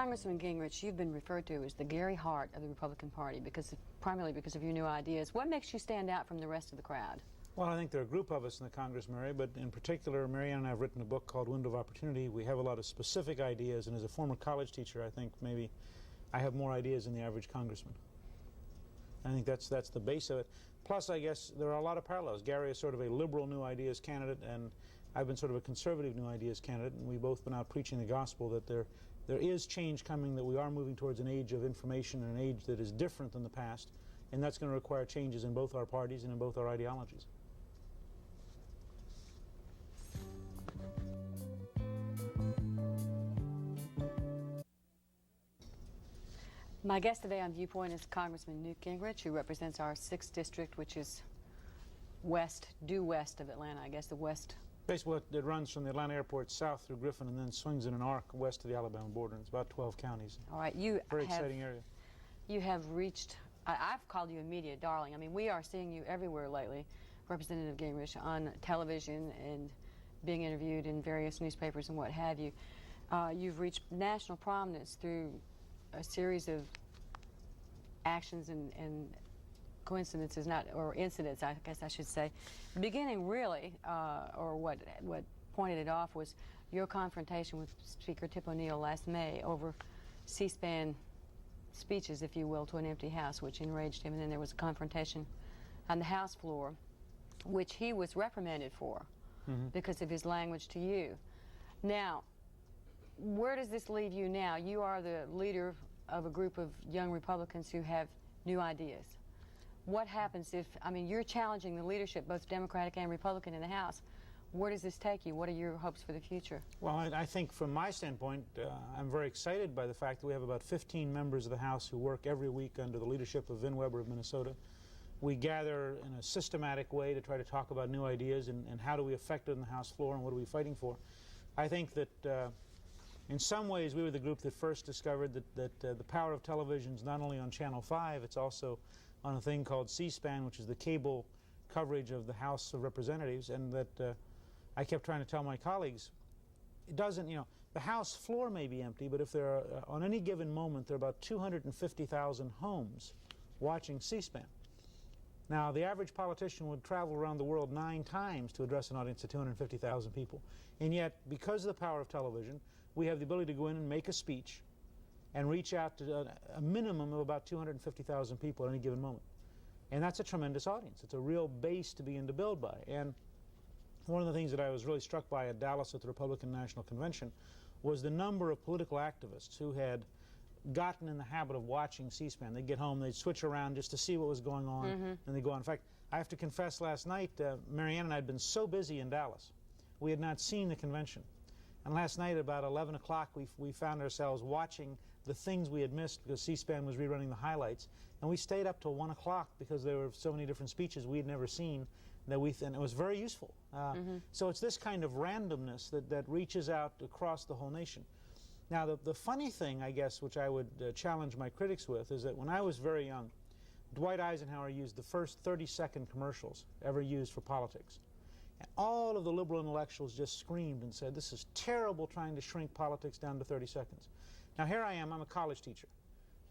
Congressman Gingrich, you've been referred to as the Gary Hart of the Republican Party primarily because of your new ideas. What makes you stand out from the rest of the crowd? Well, I think there are a group of us in the Congress, Mary, but in particular, Marianne and I have written a book called Window of Opportunity. We have a lot of specific ideas, and as a former college teacher, I think maybe I have more ideas than the average congressman. I think that's the base of it. Plus, I guess there are a lot of parallels. Gary is sort of a liberal new ideas candidate, and I've been sort of a conservative new ideas candidate, and we've both been out preaching the gospel that there is change coming, that we are moving towards an age of information and an age that is different than the past, and that's going to require changes in both our parties and in both our ideologies. My guest today on Viewpoint is Congressman Newt Gingrich, who represents our 6th district, which is due west of Atlanta, I guess the west. Basically, it runs from the Atlanta airport south through Griffin and then swings in an arc west to the Alabama border. It's about 12 counties. All right, very exciting area. You have reached, I've called you a media darling. I mean, we are seeing you everywhere lately, Representative Gingrich, on television and being interviewed in various newspapers and what have you. You've reached national prominence through a series of actions and coincidences, or incidents, I guess I should say. Beginning really, or what pointed it off was your confrontation with Speaker Tip O'Neill last May over C-SPAN speeches, if you will, to an empty house, which enraged him. And then there was a confrontation on the House floor, which he was reprimanded for because of his language to you. Now, where does this leave you now? You are the leader of a group of young Republicans who have new ideas. What happens if, I mean, you're challenging the leadership, both Democratic and Republican, in the House. Where does this take you? What are your hopes for the future? Well, I think from my standpoint, I'm very excited by the fact that we have about 15 members of the House who work every week under the leadership of Vin Weber of Minnesota. We gather in a systematic way to try to talk about new ideas and how do we affect it on the House floor and what are we fighting for. I think that in some ways we were the group that first discovered that the power of television is not only on Channel 5, it's also on a thing called C-SPAN, which is the cable coverage of the House of Representatives, and that I kept trying to tell my colleagues, it doesn't, you know, the House floor may be empty, but if there are, on any given moment, there are about 250,000 homes watching C-SPAN. Now, the average politician would travel around the world 9 times to address an audience of 250,000 people. And yet, because of the power of television, we have the ability to go in and make a speech and reach out to a minimum of about 250,000 people at any given moment. And that's a tremendous audience. It's a real base to begin to build by. And one of the things that I was really struck by at Dallas at the Republican National Convention was the number of political activists who had gotten in the habit of watching C-SPAN. They'd get home, they'd switch around just to see what was going on, and they'd go on. In fact, I have to confess, last night, Marianne and I had been so busy in Dallas, we had not seen the convention. And last night, at about 11 o'clock, we found ourselves watching the things we had missed because C-SPAN was rerunning the highlights. And we stayed up till 1 o'clock because there were so many different speeches we had never seen that and it was very useful. So it's this kind of randomness that reaches out across the whole nation. Now, the funny thing, I guess, which I would challenge my critics with, is that when I was very young, Dwight Eisenhower used the first 30-second commercials ever used for politics. And all of the liberal intellectuals just screamed and said, this is terrible trying to shrink politics down to 30 seconds. Now, here I am, I'm a college teacher.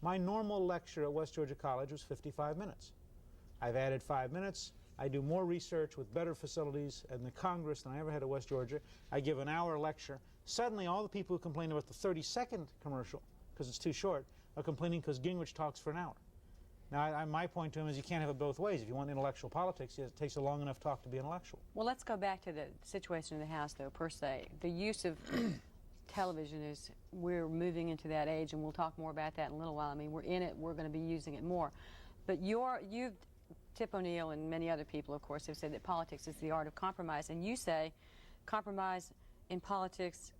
My normal lecture at West Georgia College was 55 minutes. I've added 5 minutes. I do more research with better facilities in the Congress than I ever had at West Georgia. I give an hour lecture. Suddenly, all the people who complain about the 30-second commercial, because it's too short, are complaining because Gingrich talks for an hour. Now, my point to him is you can't have it both ways. If you want intellectual politics, it takes a long enough talk to be intellectual. Well, let's go back to the situation in the House, though, per se. The use of television is, we're moving into that age, and we'll talk more about that in a little while. I mean, we're in it, we're going to be using it more. But Tip O'Neill and many other people, of course, have said that politics is the art of compromise, and you say compromise in politics,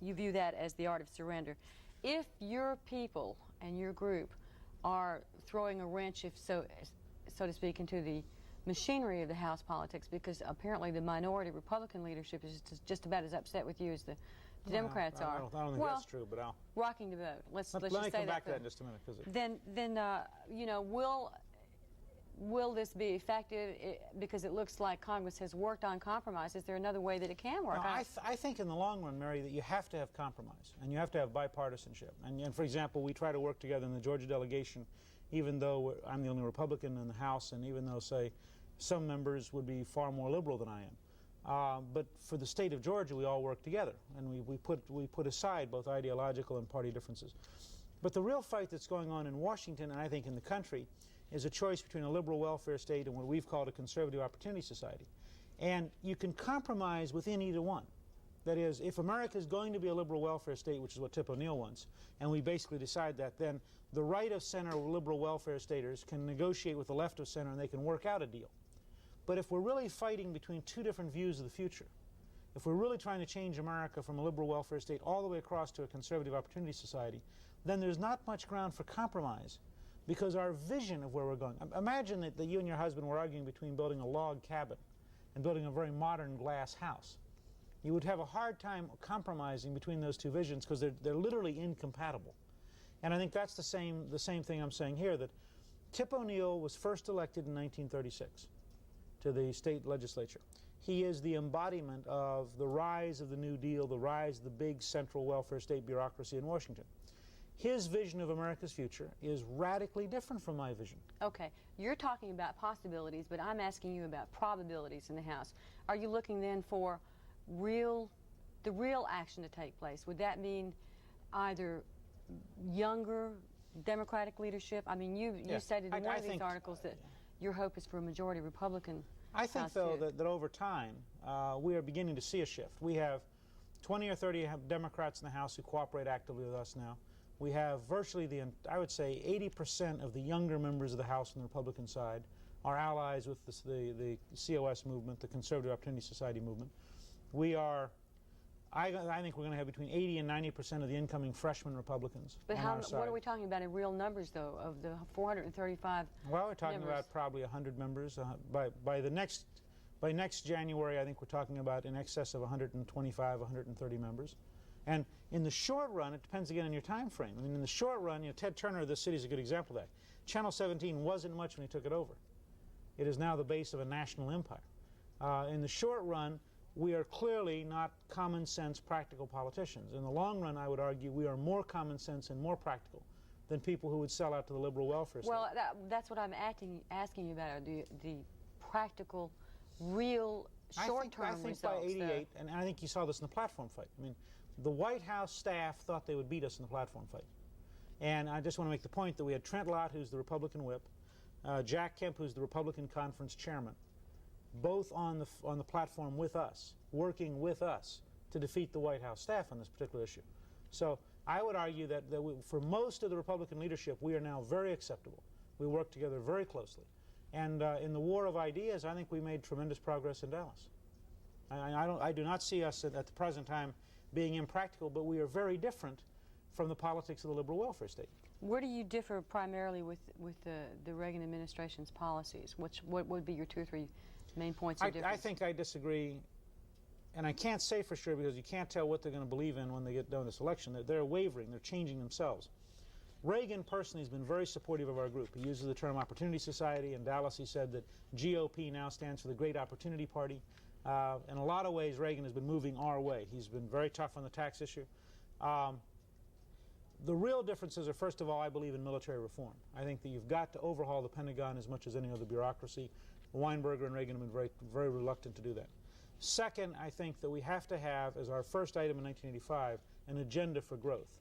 you view that as the art of surrender. If your people and your group are throwing a wrench, if so to speak, into the machinery of the House politics, because apparently the minority Republican leadership is just about as upset with you as the Democrats are. I don't think that's true, but I'll... Rocking the boat. Let's let just me say come back that to that in just a minute. Then you know, will this be effective? Because it looks like Congress has worked on compromise. Is there another way that it can work? No, I think in the long run, Mary, that you have to have compromise, and you have to have bipartisanship. And for example, we try to work together in the Georgia delegation, even though I'm the only Republican in the House, and even though, say, some members would be far more liberal than I am. But for the state of Georgia, we all work together, and we put aside both ideological and party differences. But the real fight that's going on in Washington, and I think in the country, is a choice between a liberal welfare state and what we've called a conservative opportunity society. And you can compromise within either one. That is, if America is going to be a liberal welfare state, which is what Tip O'Neill wants, and we basically decide that, then the right of center liberal welfare staters can negotiate with the left of center and they can work out a deal. But if we're really fighting between two different views of the future, if we're really trying to change America from a liberal welfare state all the way across to a conservative opportunity society, then there's not much ground for compromise, because our vision of where we're going. Imagine that you and your husband were arguing between building a log cabin and building a very modern glass house. You would have a hard time compromising between those two visions because they're literally incompatible. And I think that's the same thing I'm saying here, that Tip O'Neill was first elected in 1936 to the state legislature. He is the embodiment of the rise of the New Deal, the rise of the big central welfare state bureaucracy in Washington. His vision of America's future is radically different from my vision. Okay, you're talking about possibilities, but I'm asking you about probabilities in the House. Are you looking then for the real action to take place? Would that mean either younger Democratic leadership? I mean, you stated in one of these articles that your hope is for a majority Republican I think, though, that over time, we are beginning to see a shift. We have 20 or 30 Democrats in the House who cooperate actively with us now. We have virtually I would say 80% of the younger members of the House on the Republican side are allies with the COS movement, the Conservative Opportunity Society movement. We are, I think we're going to have between 80 and 90% of the incoming freshman Republicans on our side. What are we talking about in real numbers, though, of the 435 Well, we're talking members? about probably 100 members. By next January, I think we're talking about in excess of 125, 130 members. And in the short run, it depends again on your time frame. I mean, in the short run, Ted Turner of this city is a good example of that. Channel 17 wasn't much when he took it over. It is now the base of a national empire. In the short run, we are clearly not common sense, practical politicians. In the long run, I would argue we are more common sense and more practical than people who would sell out to the liberal welfare state. Well, that's what I'm asking you about, the practical, real, short-term results. I think by '88, and I think you saw this in the platform fight. I mean, the White House staff thought they would beat us in the platform fight. And I just want to make the point that we had Trent Lott, who's the Republican whip, Jack Kemp, who's the Republican conference chairman, both on the platform with us, working with us to defeat the White House staff on this particular issue. So I would argue that for most of the Republican leadership, we are now very acceptable. We work together very closely. And in the war of ideas, I think we made tremendous progress in Dallas. I do not see us at the present time being impractical, but we are very different from the politics of the liberal welfare state. Where do you differ primarily with the Reagan administration's policies? What would be your 2 or 3 main points of difference? I think I disagree, and I can't say for sure because you can't tell what they're going to believe in when they get done this election. They're wavering. They're changing themselves. Reagan personally has been very supportive of our group. He uses the term Opportunity Society. In Dallas, he said that GOP now stands for the Great Opportunity Party. In a lot of ways, Reagan has been moving our way. He's been very tough on the tax issue. The real differences are, first of all, I believe in military reform. I think that you've got to overhaul the Pentagon as much as any other bureaucracy. Weinberger and Reagan have been very, very reluctant to do that. Second, I think that we have to have, as our first item in 1985, an agenda for growth.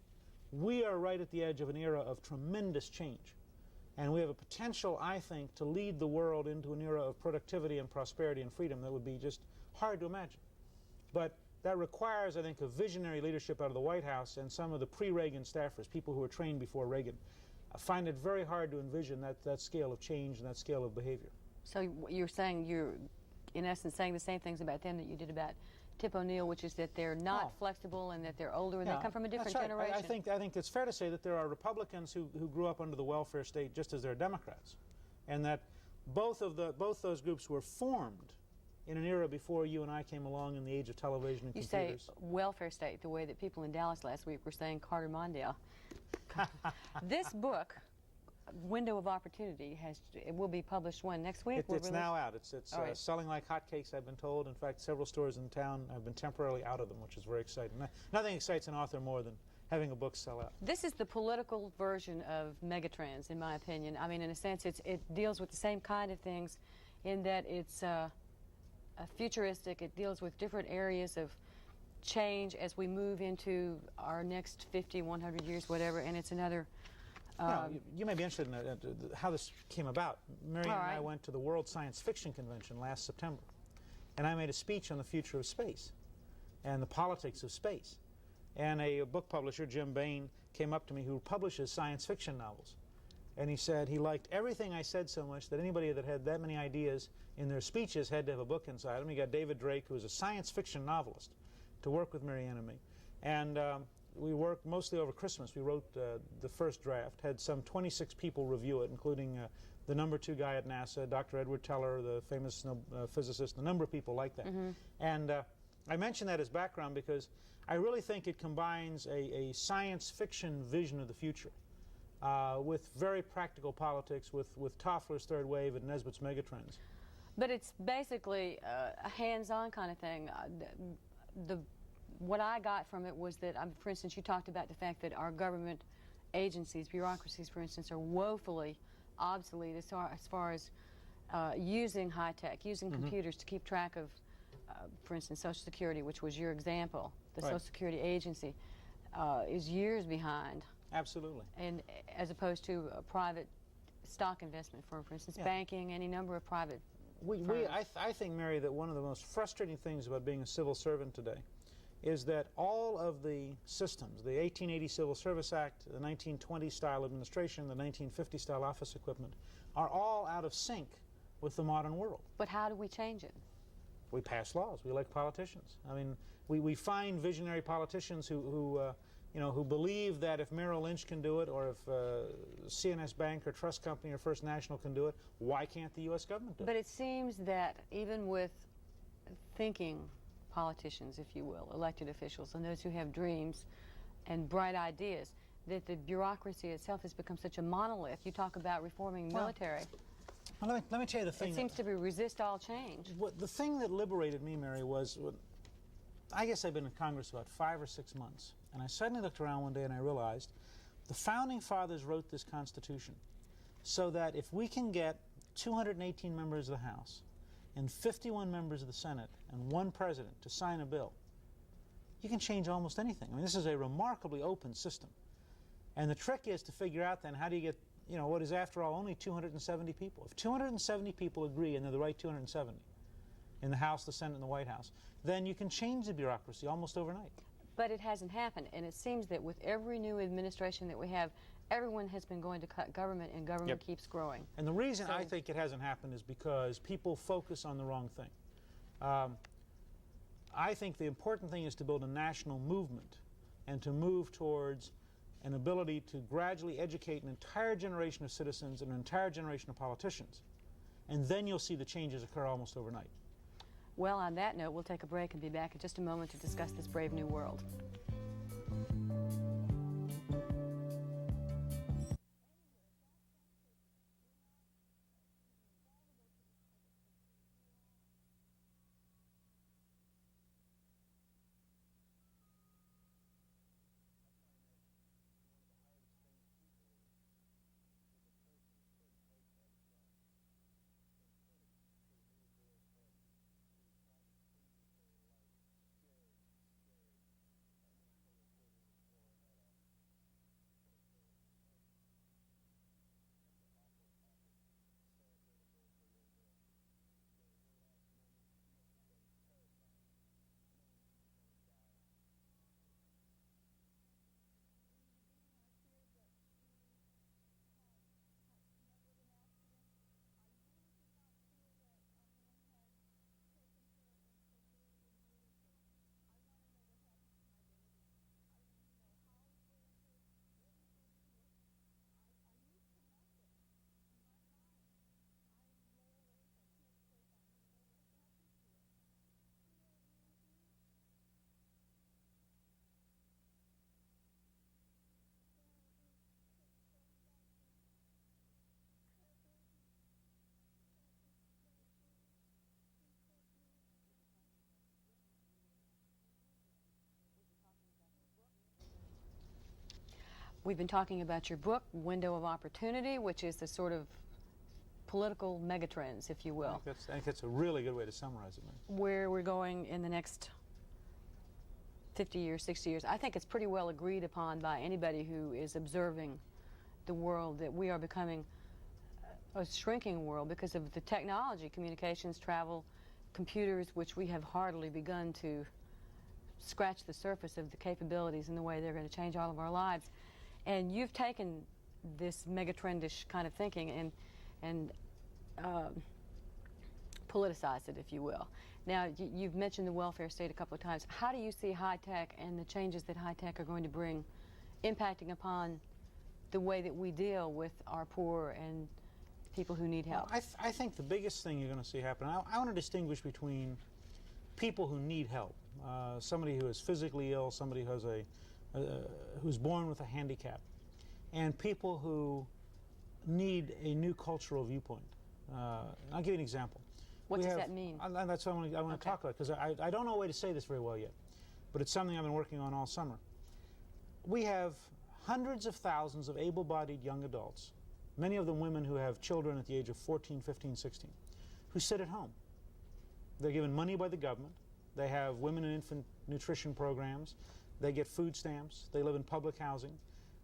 We are right at the edge of an era of tremendous change. And we have a potential, I think, to lead the world into an era of productivity and prosperity and freedom that would be just hard to imagine. But that requires, I think, a visionary leadership out of the White House, and some of the pre-Reagan staffers, people who were trained before Reagan, find it very hard to envision that scale of change and that scale of behavior. So you're saying, you're in essence saying the same things about them that you did about Tip O'Neill, which is that they're not flexible and that they're older and they come from a different generation. I think it's fair to say that there are Republicans who grew up under the welfare state just as there are Democrats, and that both those groups were formed in an era before you and I came along in the age of television and computers. You say welfare state the way that people in Dallas last week were saying Carter Mondale. This book, window of opportunity it will be published when? Next week? It's now out. It's right. selling like hotcakes, I've been told. In fact, several stores in town have been temporarily out of them, which is very exciting. Nothing excites an author more than having a book sell out. This is the political version of Megatrends, in my opinion. I mean, in a sense, it deals with the same kind of things in that it's futuristic. It deals with different areas of change as we move into our next 50, 100 years, whatever, and it's another... you may be interested in how this came about. Marion and I went to the World Science Fiction Convention last September, and I made a speech on the future of space and the politics of space. And a book publisher, Jim Bain, came up to me, who publishes science fiction novels. And he said he liked everything I said so much that anybody that had that many ideas in their speeches had to have a book inside them. He got David Drake, who is a science fiction novelist, to work with Marianne and me. And we worked mostly over Christmas. We wrote the first draft, had some 26 people review it, including the #2 guy at NASA, Dr. Edward Teller, the famous physicist, a number of people like that. Mm-hmm. And I mention that as background because I really think it combines a science fiction vision of the future with very practical politics, with Toffler's Third Wave and Nesbitt's Megatrends. But it's basically a hands-on kind of thing. What I got from it was that, for instance, you talked about the fact that our government agencies, bureaucracies, for instance, are woefully obsolete as far as using high-tech, using computers to keep track of, for instance, Social Security, which was your example. The Social Security agency is years behind. Absolutely. And as opposed to a private stock investment firm, for instance, banking, any number of private firms. I think, Mary, that one of the most frustrating things about being a civil servant today is that all of the systems, the 1880 Civil Service Act, the 1920 style administration, the 1950 style office equipment, are all out of sync with the modern world. But how do we change it? We pass laws. We elect politicians. I mean, we find visionary politicians who believe that if Merrill Lynch can do it, or if CNS Bank or Trust Company or First National can do it, why can't the U.S. government do it? But it seems that even with thinking politicians, if you will, elected officials, and those who have dreams and bright ideas, that the bureaucracy itself has become such a monolith. You talk about reforming military. Well, let me tell you the thing. It seems to be resist all change. The thing that liberated me, Mary, was, I guess I've been in Congress about 5 or 6 months, and I suddenly looked around one day and I realized the Founding Fathers wrote this Constitution so that if we can get 218 members of the House and 51 members of the Senate and 1 president to sign a bill, you can change almost anything. I mean, this is a remarkably open system. And the trick is to figure out then how do you get, what is after all only 270 people. If 270 people agree, and they're the right 270, in the House, the Senate, and the White House, then you can change the bureaucracy almost overnight. But it hasn't happened, and it seems that with every new administration that we have, everyone has been going to cut government, and government keeps growing. And the reason I think it hasn't happened is because people focus on the wrong thing. I think the important thing is to build a national movement and to move towards an ability to gradually educate an entire generation of citizens and an entire generation of politicians. And then you'll see the changes occur almost overnight. Well, on that note, we'll take a break and be back in just a moment to discuss this brave new world. We've been talking about your book, Window of Opportunity, which is the sort of political megatrends, if you will. I think that's a really good way to summarize it, man. Where we're going in the next 50 years, 60 years. I think it's pretty well agreed upon by anybody who is observing the world that we are becoming a shrinking world because of the technology, communications, travel, computers, which we have hardly begun to scratch the surface of the capabilities and the way they're going to change all of our lives. And you've taken this megatrendish kind of thinking and politicized it, if you will. Now, you've mentioned the welfare state a couple of times. How do you see high tech and the changes that high tech are going to bring impacting upon the way that we deal with our poor and people who need help? Well, I think the biggest thing you're going to see happen, I want to distinguish between people who need help, somebody who is physically ill, somebody who has who's born with a handicap, and people who need a new cultural viewpoint. I'll give you an example. What does that mean? That's what I want to talk about, because I don't know a way to say this very well yet, but it's something I've been working on all summer. We have hundreds of thousands of able-bodied young adults, many of them women who have children at the age of 14, 15, 16, who sit at home. They're given money by the government. They have women and infant nutrition programs. They get food stamps. They live in public housing.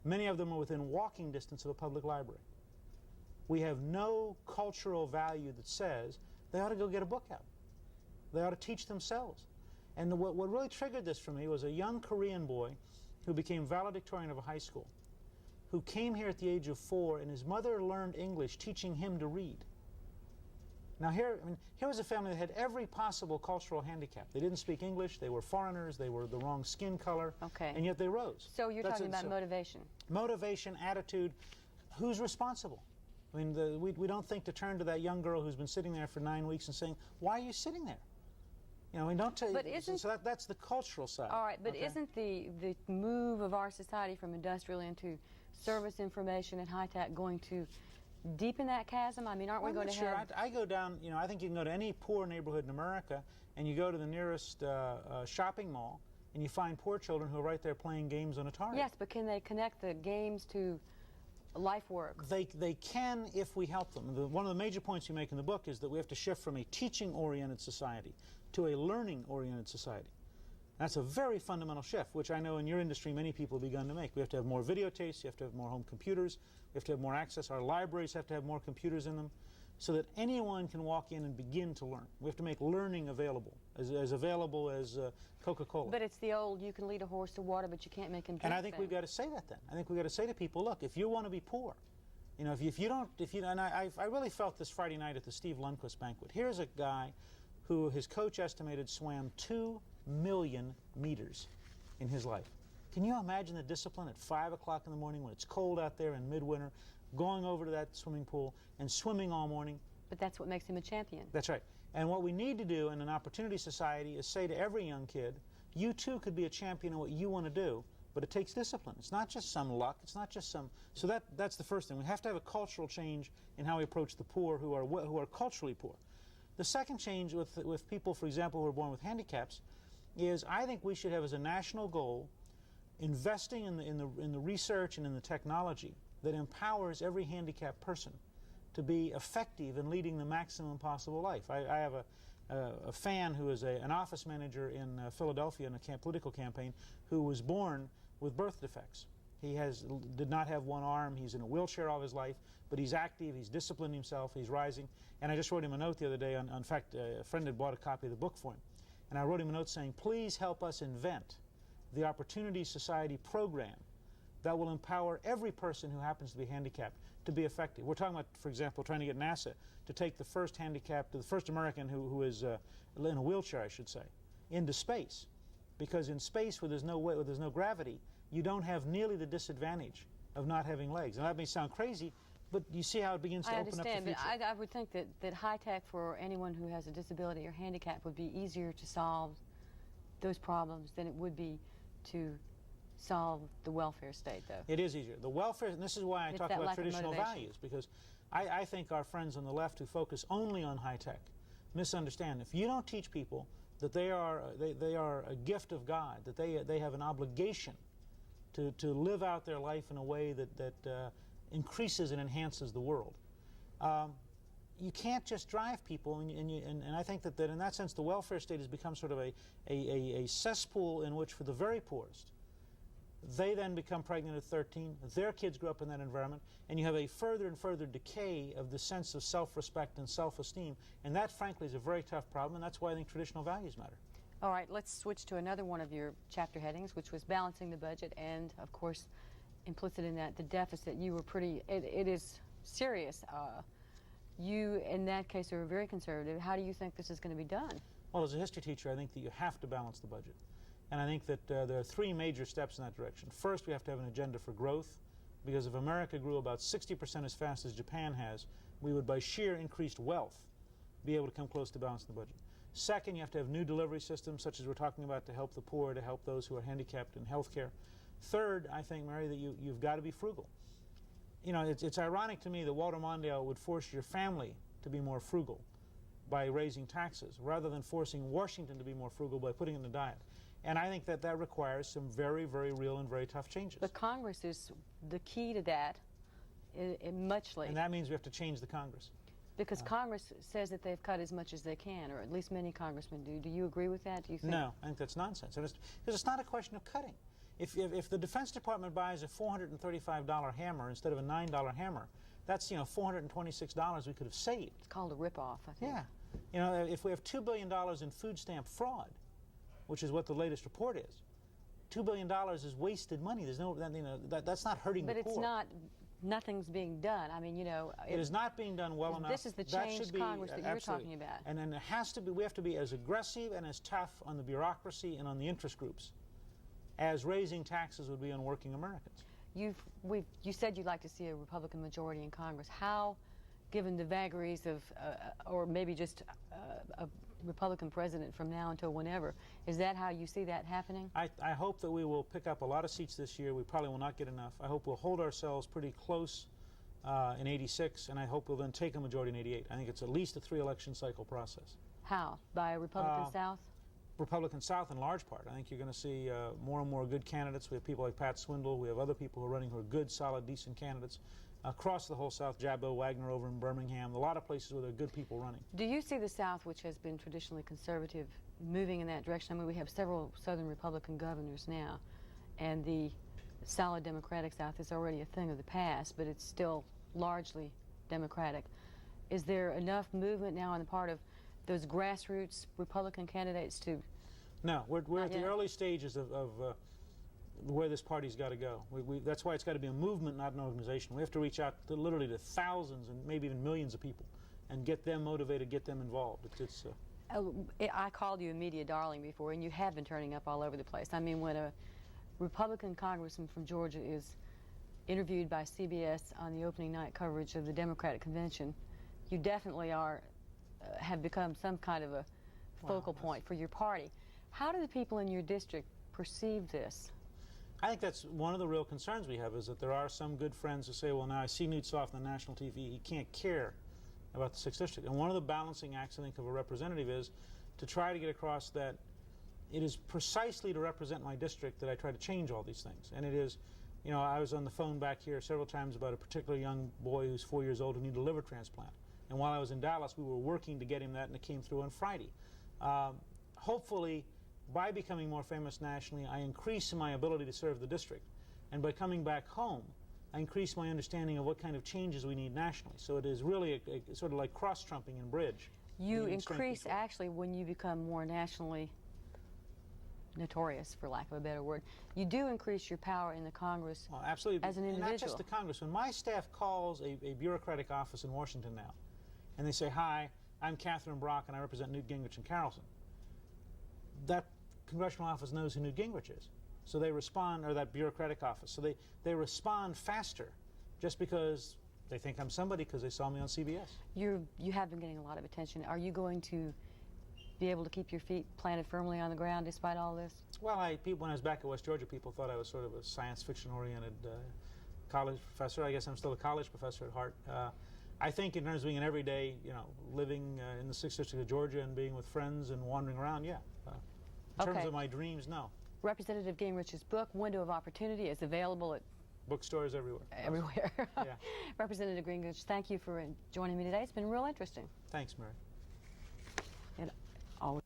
Many of them are within walking distance of a public library. We have no cultural value that says they ought to go get a book out. They ought to teach themselves. And what really triggered this for me was a young Korean boy who became valedictorian of a high school, who came here at the age of 4, and his mother learned English, teaching him to read. Now here was a family that had every possible cultural handicap. They didn't speak English, they were foreigners, they were the wrong skin color, and yet they rose. So you're talking about motivation. Motivation, attitude, who's responsible? I mean, we don't think to turn to that young girl who's been sitting there for 9 weeks and saying, why are you sitting there? You know, we don't tell you, so that's the cultural side. All right, but isn't the move of our society from industrial into service information and high-tech going to deepen that chasm? I mean, aren't we going to have... I go down, you know, I think you can go to any poor neighborhood in America and you go to the nearest shopping mall and you find poor children who are right there playing games on Atari. Yes, but can they connect the games to life work? They can if we help them. One of the major points you make in the book is that we have to shift from a teaching-oriented society to a learning-oriented society. That's a very fundamental shift, which I know in your industry many people have begun to make. We have to have more videotapes, you have to have more home computers, we have to have more access. Our libraries have to have more computers in them so that anyone can walk in and begin to learn. We have to make learning available, as available as Coca-Cola. But it's the old, you can lead a horse to water, but you can't make him drink. And I think we've got to say that then. I think we've got to say to people, look, if you want to be poor, you know, and I really felt this Friday night at the Steve Lundquist banquet. Here's a guy who his coach estimated swam 2 million meters in his life. Can you imagine the discipline at 5 o'clock in the morning when it's cold out there in midwinter, going over to that swimming pool and swimming all morning? But that's what makes him a champion. That's right. And what we need to do in an opportunity society is say to every young kid, you too could be a champion in what you want to do, but it takes discipline. It's not just some luck. It's not just some... So that's the first thing. We have to have a cultural change in how we approach the poor who are culturally poor. The second change with people, for example, who are born with handicaps is I think we should have as a national goal investing in the research and in the technology that empowers every handicapped person to be effective in leading the maximum possible life. I have a fan who is an office manager in Philadelphia in a political campaign who was born with birth defects. He did not have one arm. He's in a wheelchair all his life, but he's active, he's disciplined himself, he's rising. And I just wrote him a note the other day. In fact, a friend had bought a copy of the book for him. And I wrote him a note saying, please help us invent the Opportunity Society program that will empower every person who happens to be handicapped to be effective. We're talking about, for example, trying to get NASA to take the first American who is in a wheelchair, I should say, into space. Because in space where there's no gravity, you don't have nearly the disadvantage of not having legs. And that may sound crazy, but you see how it begins to open up the future. I understand, but I would think that high tech for anyone who has a disability or handicap would be easier to solve those problems than it would be to solve the welfare state, though. It is easier. The welfare, and this is why I talk about traditional values, because I think our friends on the left who focus only on high tech misunderstand. If you don't teach people that they are a gift of God, that they have an obligation to live out their life in a way that increases and enhances the world. You can't just drive people, and I think that in that sense the welfare state has become sort of a cesspool in which, for the very poorest, they then become pregnant at 13, their kids grow up in that environment, and you have a further and further decay of the sense of self-respect and self-esteem, and that frankly is a very tough problem, and that's why I think traditional values matter. All right, let's switch to another one of your chapter headings, which was balancing the budget, and of course implicit in that the deficit. You were it is serious. You in that case are very conservative. How do you think this is going to be done? Well, as a history teacher, I think that you have to balance the budget. And I think that there are three major steps in that direction. First, we have to have an agenda for growth, because if America grew about 60% as fast as Japan has, we would, by sheer increased wealth, be able to come close to balancing the budget. Second, you have to have new delivery systems, such as we're talking about, to help the poor, to help those who are handicapped in health care. Third, I think, Mary, that you've got to be frugal. You know, it's ironic to me that Walter Mondale would force your family to be more frugal by raising taxes, rather than forcing Washington to be more frugal by putting it in the diet. And I think that that requires some very, very real and very tough changes. But Congress is the key to that, muchly. And that means we have to change the Congress. Because Congress says that they've cut as much as they can, or at least many congressmen do. Do you agree with that? Do you think? No, I think that's nonsense. Because it's not a question of cutting. If the Defense Department buys a $435 hammer instead of a $9 hammer, that's, you know, $426 we could have saved. It's called a ripoff, I think. Yeah. You know, if we have $2 billion in food stamp fraud, which is what the latest report is, $2 billion is wasted money. There's no, you know, that's not hurting the poor. But it's not, nothing's being done. I mean, you know. It is not being done well enough. This is the changed Congress that you're talking about. And then it has to be, we have to be as aggressive and as tough on the bureaucracy and on the interest groups as raising taxes would be on working Americans. You said you'd like to see a Republican majority in Congress. How, given the vagaries of, or maybe just a Republican president from now until whenever, is that how you see that happening? I hope that we will pick up a lot of seats this year. We probably will not get enough. I hope we'll hold ourselves pretty close in '86, and I hope we'll then take a majority in '88. I think it's at least a 3-election cycle process. How? By a Republican South? Republican South in large part. I think you're going to see more and more good candidates. We have people like Pat Swindle. We have other people who are running who are good, solid, decent candidates. Across the whole South, Jabbo Wagner over in Birmingham, a lot of places where there are good people running. Do you see the South, which has been traditionally conservative, moving in that direction? I mean, we have several Southern Republican governors now, and the solid Democratic South is already a thing of the past, but it's still largely Democratic. Is there enough movement now on the part of those grassroots Republican candidates to... No, we're at the early stages of where this party's got to go. That's why it's got to be a movement, not an organization. We have to reach out to literally to thousands and maybe even millions of people and get them motivated, get them involved. I called you a media darling before, and you have been turning up all over the place. I mean, when a Republican congressman from Georgia is interviewed by CBS on the opening night coverage of the Democratic Convention, you definitely have become some kind of a focal point for your party. How do the people in your district perceive this? I think that's one of the real concerns we have, is that there are some good friends who say, well, now I see Newt soft on national TV, he can't care about the 6th District. And one of the balancing acts, I think, of a representative is to try to get across that it is precisely to represent my district that I try to change all these things. And it is, you know, I was on the phone back here several times about a particular young boy who's 4 years old who needed a liver transplant. And while I was in Dallas, we were working to get him that, and it came through on Friday. Hopefully, by becoming more famous nationally, I increase my ability to serve the district. And by coming back home, I increase my understanding of what kind of changes we need nationally. So it is really a sort of like cross-trumping in bridge. You increase, actually, when you become more nationally notorious, for lack of a better word. You do increase your power in the Congress. Well, absolutely. As an individual. And not just the Congress. When my staff calls a bureaucratic office in Washington now, and they say, hi, I'm Catherine Brock, and I represent Newt Gingrich in Carrollton, that congressional office knows who Newt Gingrich is. So they respond, or that bureaucratic office. So they respond faster just because they think I'm somebody because they saw me on CBS. You have been getting a lot of attention. Are you going to be able to keep your feet planted firmly on the ground despite all this? Well, when I was back at West Georgia, people thought I was sort of a science fiction-oriented college professor. I guess I'm still a college professor at heart. I think in terms of being an everyday, you know, living in the 6th District of Georgia and being with friends and wandering around, yeah. In terms of my dreams, no. Representative Gingrich's book, Window of Opportunity, is available at bookstores everywhere. everywhere. Yeah. Representative Gingrich, thank you for joining me today. It's been real interesting. Thanks, Mary. And always